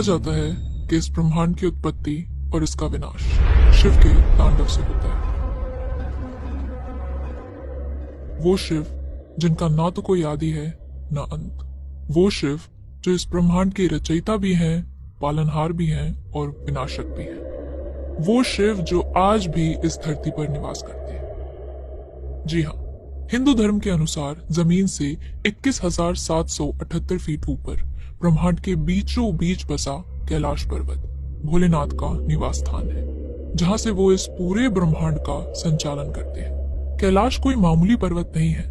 जाता है कि इस ब्रह्मांड की उत्पत्ति और इसका विनाश शिव के तांडव से होता है। वो शिव जिनका ना तो कोई आदि है ना अंत। वो शिव जो इस ब्रह्मांड के रचयिता भी हैं, पालनहार भी हैं और विनाशक भी हैं। वो शिव जो आज भी इस धरती पर निवास करते हैं। जी हाँ, हिंदू धर्म के अनुसार जमीन से 21,778 फीट ऊपर ब्रह्मांड के बीचों बीच बसा कैलाश पर्वत भोलेनाथ का निवास स्थान है, जहाँ से वो इस पूरे ब्रह्मांड का संचालन करते हैं। कैलाश कोई मामूली पर्वत नहीं है,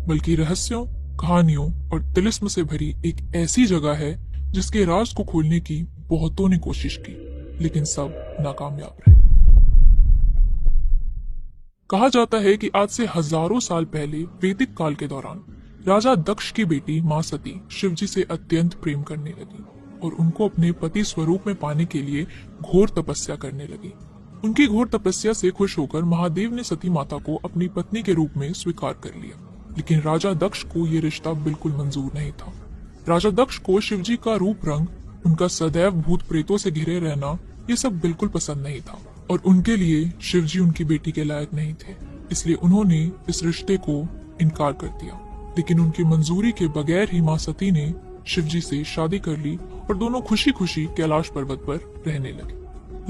बल्कि रहस्यों, कहानियों और तिलिस्म से भरी एक ऐसी जगह है जिसके राज को खोलने की बहुतों ने कोशिश की, लेकिन सब नाकामयाब रहे। कहा जाता है कि आज से हजारों साल पहले वैदिक काल के दौरान राजा दक्ष की बेटी मां सती शिवजी से अत्यंत प्रेम करने लगी और उनको अपने पति स्वरूप में पाने के लिए घोर तपस्या करने लगी। उनकी घोर तपस्या से खुश होकर महादेव ने सती माता को अपनी पत्नी के रूप में स्वीकार कर लिया, लेकिन राजा दक्ष को ये रिश्ता बिल्कुल मंजूर नहीं था। राजा दक्ष को शिवजी का रूप रंग, उनका सदैव भूत प्रेतों से घिरे रहना, ये सब बिल्कुल पसंद नहीं था और उनके लिए शिवजी उनकी बेटी के लायक नहीं थे। इसलिए उन्होंने इस रिश्ते को इनकार कर दिया, लेकिन उनकी मंजूरी के बगैर ही मां सती ने शिवजी से शादी कर ली और दोनों खुशी खुशी कैलाश पर्वत पर रहने लगे।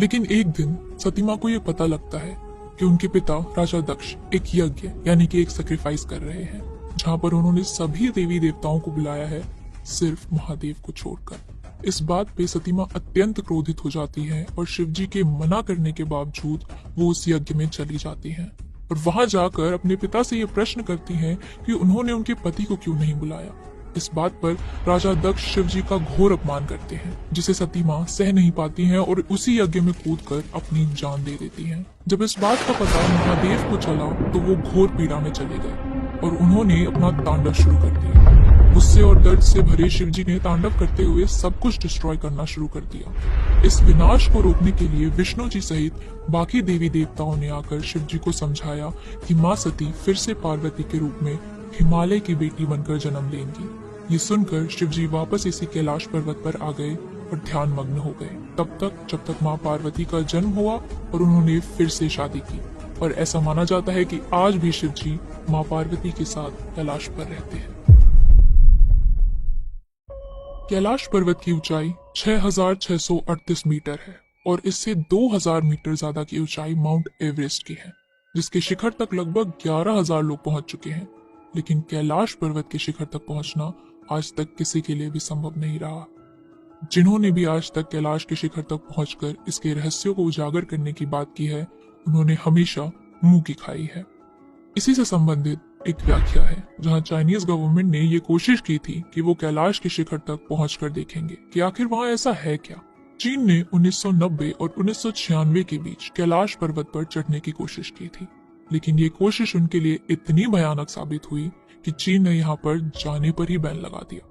लेकिन एक दिन सती मां को ये पता लगता है कि उनके पिता राजा दक्ष एक यज्ञ यानी कि एक सैक्रिफाइस कर रहे हैं, जहाँ पर उन्होंने सभी देवी देवताओं को बुलाया है, सिर्फ महादेव को छोड़कर। इस बात पे सती मां अत्यंत क्रोधित हो जाती हैं और शिवजी के मना करने के बावजूद वो उस यज्ञ में चली जाती हैं और वहां जाकर अपने पिता से ये प्रश्न करती हैं कि उन्होंने उनके पति को क्यों नहीं बुलाया। इस बात पर राजा दक्ष शिवजी का घोर अपमान करते हैं, जिसे सती मां सह नहीं पाती हैं और उसी यज्ञ में कूदकर अपनी जान दे देती हैं। जब इस बात का पता महादेव को चला तो वो घोर पीड़ा में चले गए और उन्होंने अपना तांडव शुरू कर दिया। गुस्से और दर्द से भरे शिवजी ने तांडव करते हुए सब कुछ डिस्ट्रॉय करना शुरू कर दिया। इस विनाश को रोकने के लिए विष्णु जी सहित बाकी देवी देवताओं ने आकर शिवजी को समझाया कि मां सती फिर से पार्वती के रूप में हिमालय की बेटी बनकर जन्म लेंगी। ये सुनकर शिवजी वापस इसी कैलाश पर्वत पर आ गए और ध्यान मग्न हो गए, तब तक जब तक मां पार्वती का जन्म हुआ और उन्होंने फिर से शादी की। और ऐसा माना जाता है कि आज भी शिवजी मां पार्वती के साथ कैलाश पर रहते हैं। कैलाश पर्वत की ऊंचाई 6,638 मीटर है और इससे 2,000 मीटर ज्यादा की ऊंचाई माउंट एवरेस्ट की है, जिसके शिखर तक लगभग 11,000 लोग पहुंच चुके हैं। लेकिन कैलाश पर्वत के शिखर तक पहुंचना आज तक किसी के लिए भी संभव नहीं रहा। जिन्होंने भी आज तक कैलाश के शिखर तक पहुंचकर इसके रहस्यों को उजागर करने की बात की है, उन्होंने हमेशा मुंह की खाई है। इसी से संबंधित एक व्याख्या है जहां चाइनीज गवर्नमेंट ने ये कोशिश की थी कि वो कैलाश के शिखर तक पहुंचकर देखेंगे कि आखिर वहां ऐसा है क्या। चीन ने 1990 और 1996 के बीच कैलाश पर्वत पर चढ़ने की कोशिश की थी, लेकिन ये कोशिश उनके लिए इतनी भयानक साबित हुई कि चीन ने यहाँ पर जाने पर ही बैन लगा दिया।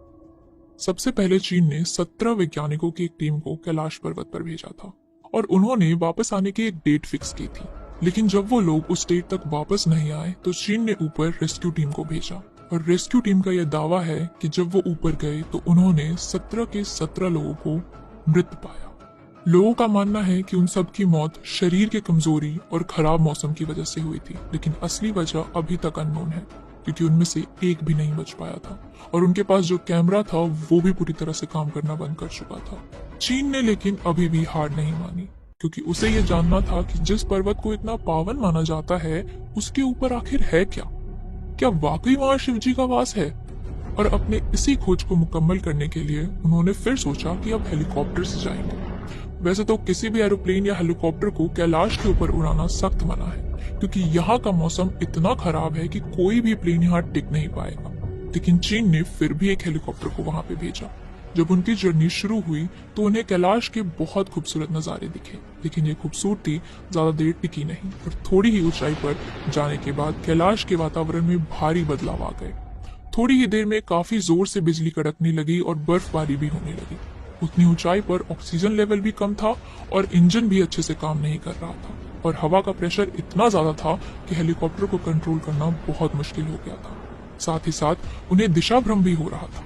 सबसे पहले चीन ने 17 वैज्ञानिकों की एक टीम को कैलाश पर्वत पर भेजा था और उन्होंने वापस आने की एक डेट फिक्स की थी, लेकिन जब वो लोग उस डेट तक वापस नहीं आए तो चीन ने ऊपर रेस्क्यू टीम को भेजा और रेस्क्यू टीम का यह दावा है कि जब वो ऊपर गए तो उन्होंने 17 के 17 लोगों को मृत पाया। लोगों का मानना है कि उन सब की मौत शरीर की कमजोरी और खराब मौसम की वजह से हुई थी, लेकिन असली वजह अभी तक अननोन है क्योंकि उनमें से एक भी नहीं बच पाया था और उनके पास जो कैमरा था वो भी पूरी तरह से काम करना बंद कर चुका था। चीन ने लेकिन अभी भी हार नहीं मानी, क्योंकि उसे ये जानना था कि जिस पर्वत को इतना पावन माना जाता है उसके ऊपर आखिर है क्या वाकई वहां शिवजी का वास है। और अपने इसी खोज को मुकम्मल करने के लिए उन्होंने फिर सोचा कि अब हेलीकॉप्टर से जाएंगे। वैसे तो किसी भी एरोप्लेन या हेलीकॉप्टर को कैलाश के ऊपर उड़ाना सख्त मना है, क्योंकि यहाँ का मौसम इतना खराब है कि कोई भी प्लेन यहाँ टिक नहीं पाएगा। लेकिन चीन ने फिर भी एक हेलीकॉप्टर को वहां पे भेजा। जब उनकी जर्नी शुरू हुई तो उन्हें कैलाश के बहुत खूबसूरत नज़ारे दिखे, लेकिन ये खूबसूरती ज्यादा देर टिकी नहीं और थोड़ी ही ऊंचाई पर जाने के बाद कैलाश के वातावरण में भारी बदलाव आ गए। थोड़ी ही देर में काफी जोर से बिजली कड़कने लगी और बर्फबारी भी होने लगी। उतनी ऊंचाई पर ऑक्सीजन लेवल भी कम था और इंजन भी अच्छे से काम नहीं कर रहा था और हवा का प्रेशर इतना ज्यादा था कि हेलीकॉप्टर को कंट्रोल करना बहुत मुश्किल हो गया था। साथ ही साथ उन्हें दिशा भ्रम भी हो रहा था।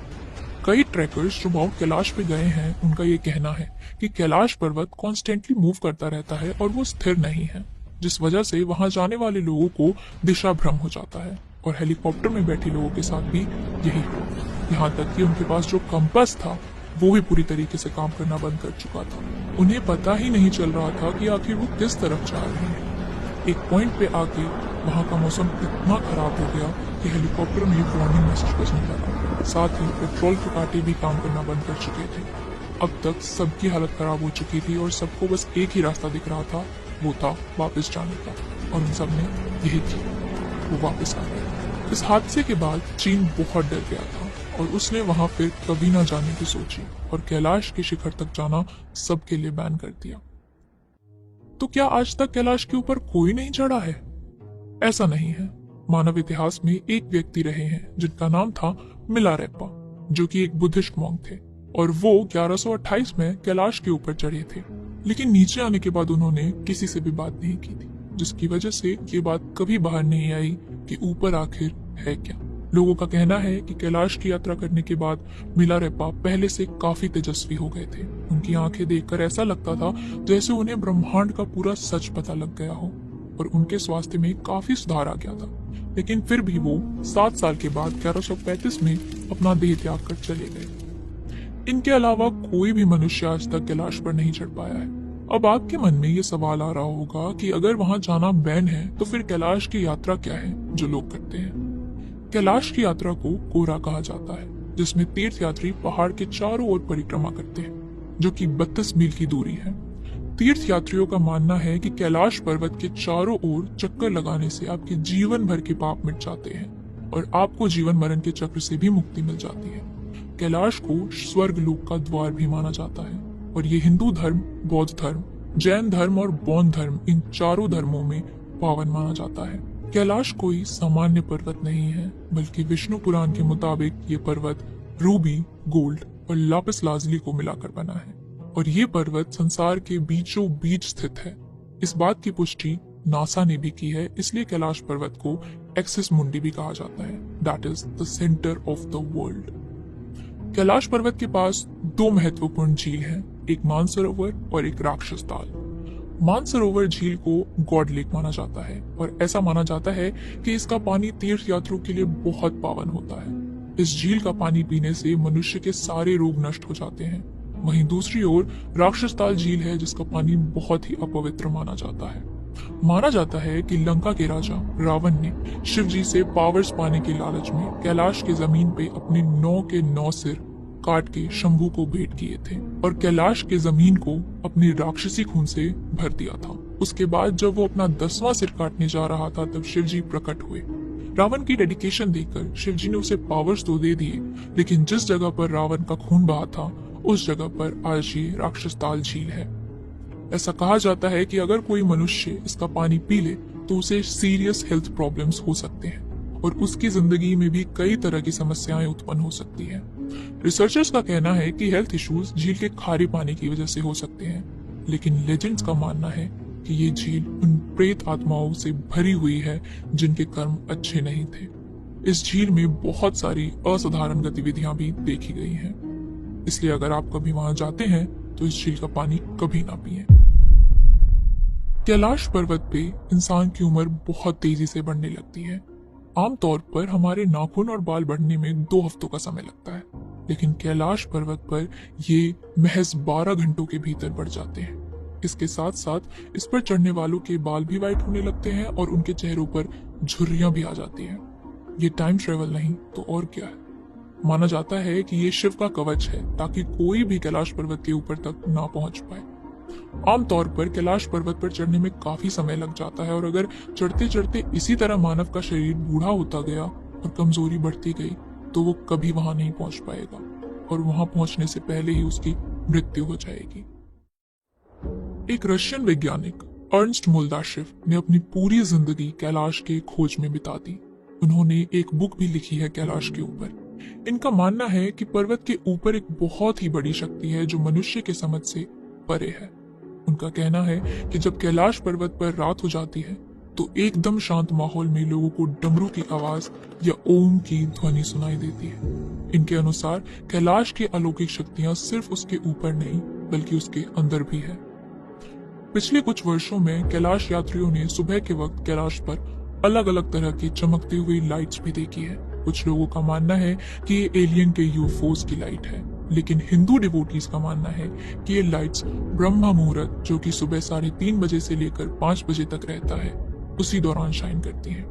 कई ट्रैकर्स जो माउंट कैलाश पे गए हैं उनका ये कहना है कि कैलाश पर्वत कॉन्स्टेंटली मूव करता रहता है और वो स्थिर नहीं है, जिस वजह से वहां जाने वाले लोगों को दिशा भ्रम हो जाता है और हेलीकॉप्टर में बैठे लोगों के साथ भी यही हुआ। यहाँ तक कि उनके पास जो कंपास था वो भी पूरी तरीके से काम करना बंद कर चुका था। उन्हें पता ही नहीं चल रहा था कि आखिर वो किस तरफ जा रहे हैं। एक पॉइंट पे आके वहाँ का मौसम इतना खराब हो गया कि हेलीकॉप्टर में वार्निंग मैसेज बजने लगा। साथ ही पेट्रोल के कांटे भी काम करना बंद कर चुके थे। अब तक सबकी हालत खराब हो चुकी थी और सबको बस एक ही रास्ता दिख रहा था, वो था वापस जाने का, और उन सब ने यही किया, वो वापस आ गए। इस हादसे के बाद चीन बहुत डर गया था और उसने वहां फिर कभी ना जाने की सोची और कैलाश के शिखर तक जाना सबके लिए बैन कर दिया। तो क्या आज तक कैलाश के ऊपर कोई नहीं चढ़ा है? ऐसा नहीं है। मानव इतिहास में एक व्यक्ति रहे हैं जिनका नाम था मिलारेप्पा, जो कि एक बुद्धिस्ट मॉन्क थे, और वो 1128 में कैलाश के ऊपर चढ़े थे। लेकिन नीचे आने के बाद उन्होंने किसी से भी बात नहीं की थी, जिसकी वजह से ये बात कभी बाहर नहीं आई कि ऊपर आखिर है क्या। लोगों का कहना है कि कैलाश की यात्रा करने के बाद मिलारेप्पा पहले से काफी तेजस्वी हो गए थे। उनकी आंखें देखकर ऐसा लगता था जैसे उन्हें ब्रह्मांड का पूरा सच पता लग गया हो और उनके स्वास्थ्य में काफी सुधार आ गया था। लेकिन फिर भी वो 7 साल के बाद 1135 में अपना देह त्याग कर चले गए। इनके अलावा कोई भी मनुष्य आज तक कैलाश पर नहीं चढ़ पाया है। अब आपके मन में ये सवाल आ रहा होगा कि अगर वहां जाना बैन है तो फिर कैलाश की यात्रा क्या है जो लोग करते हैं। कैलाश की यात्रा को कोरा कहा जाता है, जिसमें तीर्थयात्री पहाड़ के चारों ओर परिक्रमा करते हैं, जो कि 32 मील की दूरी है। तीर्थयात्रियों का मानना है कि कैलाश पर्वत के चारों ओर चक्कर लगाने से आपके जीवन भर के पाप मिट जाते हैं और आपको जीवन मरण के चक्र से भी मुक्ति मिल जाती है। कैलाश को स्वर्ग लोक का द्वार भी माना जाता है और ये हिंदू धर्म, बौद्ध धर्म, जैन धर्म और बौद्ध धर्म, इन चारों धर्मों में पावन माना जाता है। कैलाश कोई सामान्य पर्वत नहीं है, बल्कि विष्णु पुराण के मुताबिक ये पर्वत रूबी, गोल्ड और लापिस लाजुली को मिलाकर बना है और ये पर्वत संसार के बीचों बीच स्थित है। इस बात की पुष्टि नासा ने भी की है, इसलिए कैलाश पर्वत को एक्सिस मुंडी भी कहा जाता है, that is the centre of the world. Kailash पर्वत के पास 2 महत्वपूर्ण झील हैं, एक मानसरोवर और एक राक्षस ताल। मानसरोवर झील को गॉड लेक माना जाता है और ऐसा माना जाता है कि इसका पानी तीर्थ यात्रियों के लिए बहुत पावन होता है। इस झील का पानी पीने से मनुष्य के सारे रोग नष्ट हो जाते हैं। वहीं दूसरी ओर राक्षस ताल झील है, जिसका पानी बहुत ही अपवित्र माना जाता है। माना जाता है कि लंका के राजा रावण ने शिव जी से पावर्स पाने के लालच में कैलाश की जमीन पे अपने 9 के 9 सिर काट के शंभू को भेंट किए थे और कैलाश के जमीन को अपनी राक्षसी खून से भर दिया था। उसके बाद जब वो अपना 10वां सिर काटने जा रहा था तब शिव जी प्रकट हुए। रावण की डेडिकेशन देखकर शिव जी ने उसे पावर्स तो दे दिए, लेकिन जिस जगह पर रावण का खून बहा था उस जगह पर आज ये राक्षस ताल झील है। ऐसा कहा जाता है कि अगर कोई मनुष्य इसका पानी पी ले तो उसे सीरियस हेल्थ प्रॉब्लम्स हो सकते हैं और उसकी जिंदगी में भी कई तरह की समस्याएं उत्पन्न हो सकती हैं। रिसर्चर्स का कहना है कि हेल्थ इश्यूज झील के खारे पानी की वजह से हो सकते हैं, लेकिन लेजेंड्स का मानना है कि ये झील उन प्रेत आत्माओं से भरी हुई है जिनके कर्म अच्छे नहीं थे। इस झील में बहुत सारी असाधारण गतिविधियां भी देखी गई हैं, इसलिए अगर आप कभी वहां जाते हैं तो इस झील का पानी कभी ना पिएं। कैलाश पर्वत पे इंसान की उम्र बहुत तेजी से बढ़ने लगती है। आमतौर पर हमारे नाखून और बाल बढ़ने में 2 हफ्तों का समय लगता है, लेकिन कैलाश पर्वत पर ये महज 12 घंटों के भीतर बढ़ जाते हैं। इसके साथ साथ इस पर चढ़ने वालों के बाल भी वाइट होने लगते हैं और उनके चेहरों पर झुर्रियां भी आ जाती हैं। ये टाइम ट्रेवल नहीं तो और क्या है। माना जाता है कि ये शिव का कवच है ताकि कोई भी कैलाश पर्वत के ऊपर तक ना पहुंच पाए। आमतौर पर कैलाश पर्वत पर चढ़ने में काफी समय लग जाता है और अगर चढ़ते चढ़ते इसी तरह मानव का शरीर बूढ़ा होता गया और कमजोरी बढ़ती गई तो वो कभी वहां नहीं पहुंच पाएगा और वहां पहुंचने से पहले ही उसकी मृत्यु हो जाएगी। एक रशियन वैज्ञानिक अर्नस्ट मोल्दाशेव ने अपनी पूरी जिंदगी कैलाश के खोज में बिता दी। उन्होंने एक बुक भी लिखी है कैलाश के ऊपर। इनका मानना है कि पर्वत के ऊपर एक बहुत ही बड़ी शक्ति है जो मनुष्य के समझ से परे है। उनका कहना है कि जब कैलाश पर्वत पर रात हो जाती है तो एकदम शांत माहौल में लोगों को डमरू की आवाज या ओम की ध्वनि सुनाई देती है। इनके अनुसार कैलाश की अलौकिक शक्तियां सिर्फ उसके ऊपर नहीं बल्कि उसके अंदर भी है। पिछले कुछ वर्षों में कैलाश यात्रियों ने सुबह के वक्त कैलाश पर अलग अलग तरह की चमकती हुई लाइट्स भी देखी है। कुछ लोगों का मानना है कि ये एलियन के यूएफओस की लाइट है, लेकिन हिंदू डिवोटीज का मानना है कि ये लाइट्स ब्रह्म मुहूर्त, जो कि सुबह 3:30 बजे से लेकर 5 बजे तक रहता है, उसी दौरान शाइन करती हैं।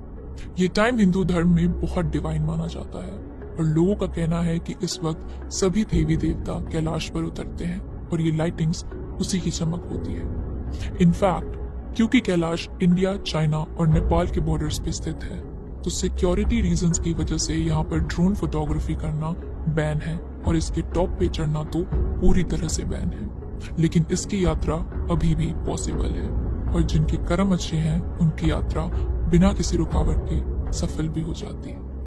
ये टाइम हिंदू धर्म में बहुत डिवाइन माना जाता है और लोगों का कहना है कि इस वक्त सभी देवी देवता कैलाश पर उतरते हैं और ये लाइटिंग्स उसी की चमक होती है। इनफैक्ट क्योंकि कैलाश इंडिया, चाइना और नेपाल के बॉर्डर्स पे स्थित है, तो सिक्योरिटी रीजंस की वजह से यहाँ पर ड्रोन फोटोग्राफी करना बैन है और इसके टॉप पे चढ़ना तो पूरी तरह से बैन है। लेकिन इसकी यात्रा अभी भी पॉसिबल है और जिनके कर्म अच्छे हैं उनकी यात्रा बिना किसी रुकावट के सफल भी हो जाती है।